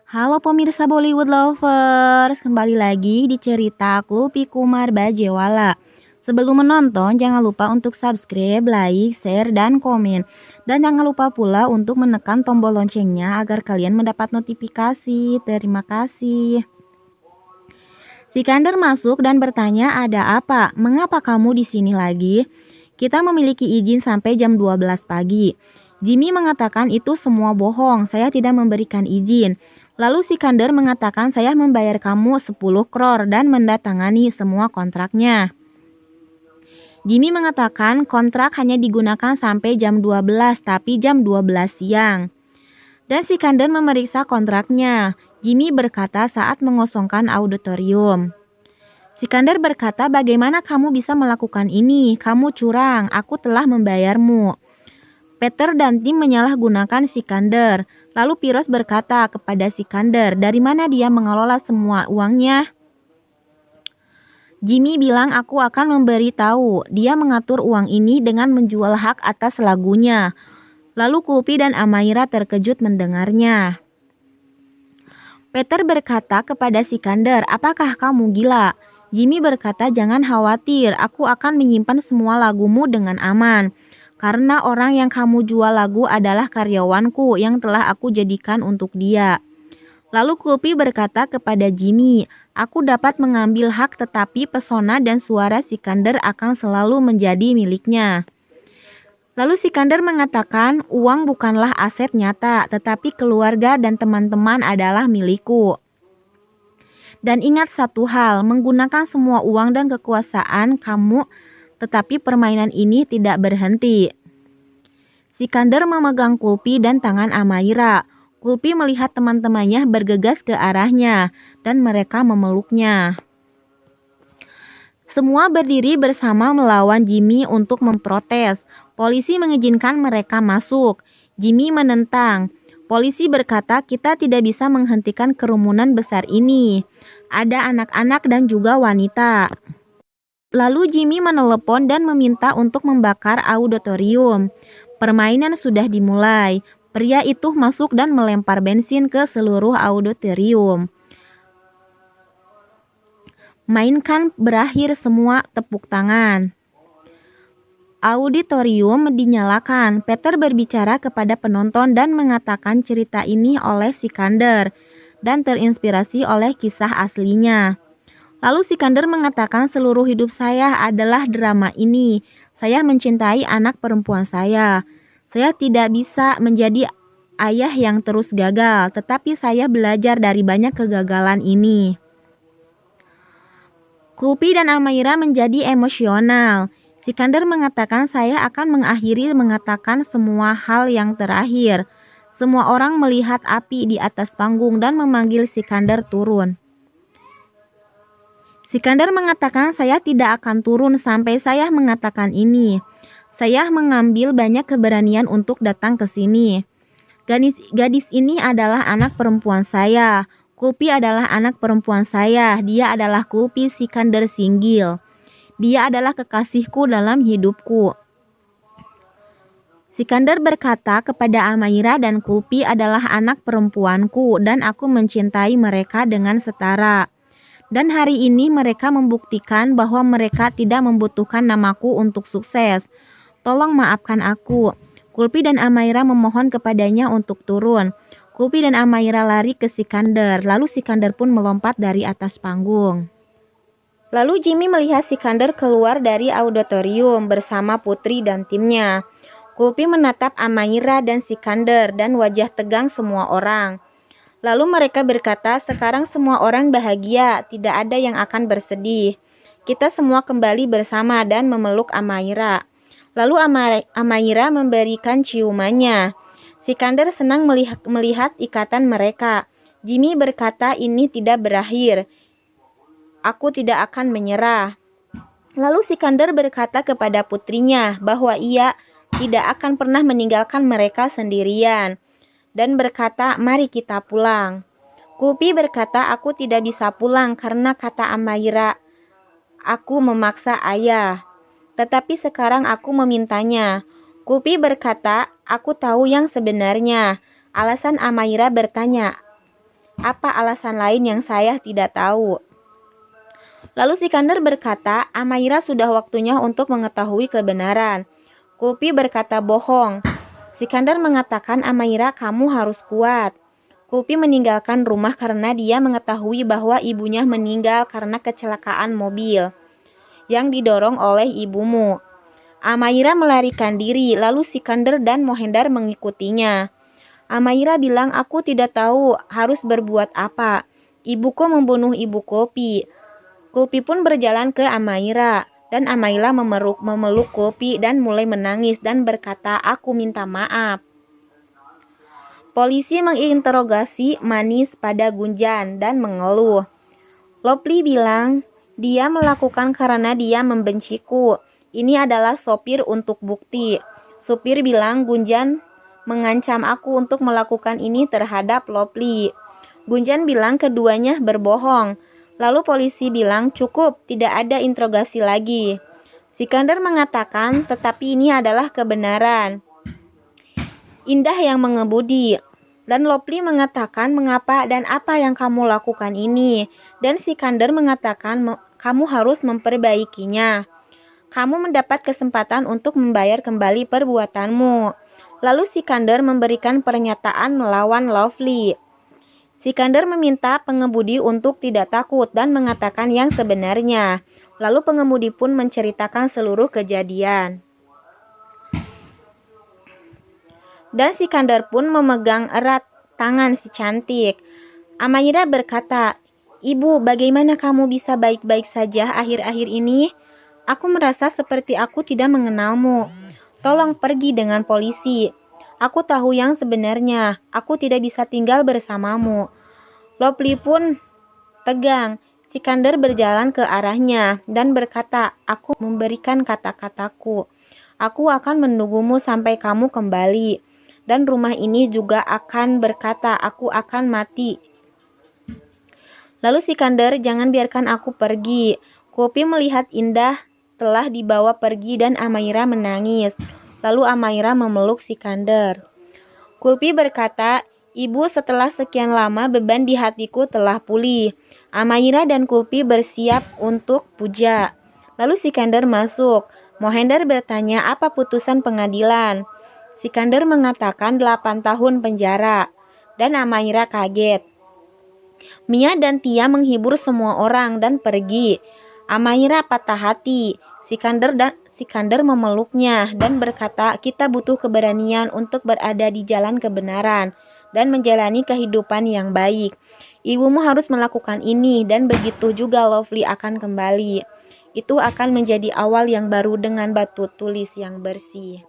Halo pemirsa Bollywood lovers, kembali lagi di ceritaku Pikumar Bajewala. Sebelum menonton, jangan lupa untuk subscribe, like, share, dan komen. Dan jangan lupa pula untuk menekan tombol loncengnya agar kalian mendapat notifikasi. Terima kasih. Sikandar masuk dan bertanya, "Ada apa? Mengapa kamu di sini lagi?" "Kita memiliki izin sampai jam 12 pagi." Jimmy mengatakan itu semua bohong, saya tidak memberikan izin. Lalu Sikandar mengatakan saya membayar kamu 10 crore dan mendatangani semua kontraknya. Jimmy mengatakan kontrak hanya digunakan sampai jam 12 tapi jam 12 siang. Dan Sikandar memeriksa kontraknya. Jimmy berkata saat mengosongkan auditorium. Sikandar berkata, "Bagaimana kamu bisa melakukan ini? Kamu curang, aku telah membayarmu." Peter dan tim menyalahgunakan Sikandar. Lalu Firoz berkata kepada Sikandar, "Dari mana dia mengelola semua uangnya?" Jimmy bilang, "Aku akan memberitahu. Dia mengatur uang ini dengan menjual hak atas lagunya." Lalu Kulpi dan Amaira terkejut mendengarnya. Peter berkata kepada Sikandar, "Apakah kamu gila?" Jimmy berkata, "Jangan khawatir, aku akan menyimpan semua lagumu dengan aman. Karena orang yang kamu jual lagu adalah karyawanku yang telah aku jadikan untuk dia." Lalu Kulpi berkata kepada Jimmy, "Aku dapat mengambil hak tetapi pesona dan suara Sikandar akan selalu menjadi miliknya." Lalu Sikandar mengatakan, "Uang bukanlah aset nyata, tetapi keluarga dan teman-teman adalah milikku. Dan ingat satu hal, menggunakan semua uang dan kekuasaan kamu, tetapi permainan ini tidak berhenti." Sikandar memegang Kulpi dan tangan Amaira. Kulpi melihat teman-temannya bergegas ke arahnya, dan mereka memeluknya. Semua berdiri bersama melawan Jimmy untuk memprotes. Polisi mengizinkan mereka masuk. Jimmy menentang. Polisi berkata, "Kita tidak bisa menghentikan kerumunan besar ini. Ada anak-anak dan juga wanita." Lalu Jimmy menelepon dan meminta untuk membakar auditorium. Permainan sudah dimulai. Pria itu masuk dan melempar bensin ke seluruh auditorium. Mainkan berakhir, semua tepuk tangan. Auditorium dinyalakan. Peter berbicara kepada penonton dan mengatakan cerita ini oleh Sikandar dan terinspirasi oleh kisah aslinya. Lalu Sikandar mengatakan, "Seluruh hidup saya adalah drama ini. Saya mencintai anak perempuan saya. Saya tidak bisa menjadi ayah yang terus gagal, tetapi saya belajar dari banyak kegagalan ini." Kulpi dan Amaira menjadi emosional. Sikandar mengatakan, "Saya akan mengakhiri mengatakan semua hal yang terakhir." Semua orang melihat api di atas panggung dan memanggil Sikandar turun. Sikandar mengatakan, "Saya tidak akan turun sampai saya mengatakan ini. Saya mengambil banyak keberanian untuk datang ke sini. Gadis ini adalah anak perempuan saya. Kulpi adalah anak perempuan saya. Dia adalah Kulpi Sikandar Singhil. Dia adalah kekasihku dalam hidupku." Sikandar berkata kepada Amaira dan Kulpi adalah anak perempuanku dan aku mencintai mereka dengan setara. Dan hari ini mereka membuktikan bahwa mereka tidak membutuhkan namaku untuk sukses. Tolong maafkan aku. Kulpi dan Amaira memohon kepadanya untuk turun. Kulpi dan Amaira lari ke Sikandar, lalu Sikandar pun melompat dari atas panggung. Lalu Jimmy melihat Sikandar keluar dari auditorium bersama Putri dan timnya. Kulpi menatap Amaira dan Sikandar dan wajah tegang semua orang. Lalu mereka berkata, "Sekarang semua orang bahagia, tidak ada yang akan bersedih." Kita semua kembali bersama dan memeluk Amaira. Lalu Amaira memberikan ciumannya. Sikandar senang melihat ikatan mereka. Jimmy berkata, "Ini tidak berakhir. Aku tidak akan menyerah." Lalu Sikandar berkata kepada putrinya bahwa ia tidak akan pernah meninggalkan mereka sendirian. Dan berkata, "Mari kita pulang." Kulpi berkata, "Aku tidak bisa pulang karena kata Amaira, aku memaksa ayah. Tetapi sekarang aku memintanya." Kulpi berkata, "Aku tahu yang sebenarnya." Alasan Amaira bertanya, apa alasan lain yang saya tidak tahu?" Lalu Sikandar berkata, "Amaira sudah waktunya untuk mengetahui kebenaran." Kulpi berkata, "Bohong." Sikandar mengatakan, "Amaira, kamu harus kuat." Kulpi meninggalkan rumah karena dia mengetahui bahwa ibunya meninggal karena kecelakaan mobil yang didorong oleh ibumu. Amaira melarikan diri, lalu Sikandar dan Mohendar mengikutinya. Amaira bilang, "Aku tidak tahu harus berbuat apa. Ibuku membunuh ibu Kulpi." Kulpi pun berjalan ke Amaira, dan Amaira memeluk Kulpi dan mulai menangis dan berkata, "Aku minta maaf." Polisi menginterogasi Manis pada Gunjan dan mengeluh. Lopli bilang, "Dia melakukan karena dia membenciku. Ini adalah sopir untuk bukti." Supir bilang, "Gunjan mengancam aku untuk melakukan ini terhadap Lopli." Gunjan bilang keduanya berbohong. Lalu polisi bilang, "Cukup, tidak ada interogasi lagi." Sikandar mengatakan, "Tetapi ini adalah kebenaran. Indah yang mengemudi." Dan Lopli mengatakan, "Mengapa dan apa yang kamu lakukan ini?" Dan Sikandar mengatakan, "Kamu harus memperbaikinya. Kamu mendapat kesempatan untuk membayar kembali perbuatanmu." Lalu Sikandar memberikan pernyataan melawan Lopli. Sikandar meminta pengemudi untuk tidak takut dan mengatakan yang sebenarnya. Lalu pengemudi pun menceritakan seluruh kejadian. Dan Sikandar pun memegang erat tangan si cantik. Amaira berkata, "Ibu, bagaimana kamu bisa baik-baik saja akhir-akhir ini? Aku merasa seperti aku tidak mengenalmu. Tolong pergi dengan polisi. Aku tahu yang sebenarnya. Aku tidak bisa tinggal bersamamu." Lopli pun tegang. Sikandar berjalan ke arahnya dan berkata, "Aku memberikan kata-kataku. Aku akan menunggumu sampai kamu kembali. Dan rumah ini juga akan berkata, aku akan mati." Lalu Sikandar, "Jangan biarkan aku pergi." Kulpi melihat Indah telah dibawa pergi dan Amaira menangis. Lalu Amaira memeluk Sikandar. Kulpi berkata, "Ibu, setelah sekian lama beban di hatiku telah pulih." Amaira dan Kulpi bersiap untuk puja. Lalu Sikandar masuk. Mohendar bertanya, "Apa putusan pengadilan?" Sikandar mengatakan 8 tahun penjara. Dan Amaira kaget. Mia dan Tia menghibur semua orang dan pergi. Amaira patah hati. Sikandar memeluknya dan berkata, "Kita butuh keberanian untuk berada di jalan kebenaran dan menjalani kehidupan yang baik. Ibumu harus melakukan ini dan begitu juga Lovely akan kembali. Itu akan menjadi awal yang baru dengan batu tulis yang bersih."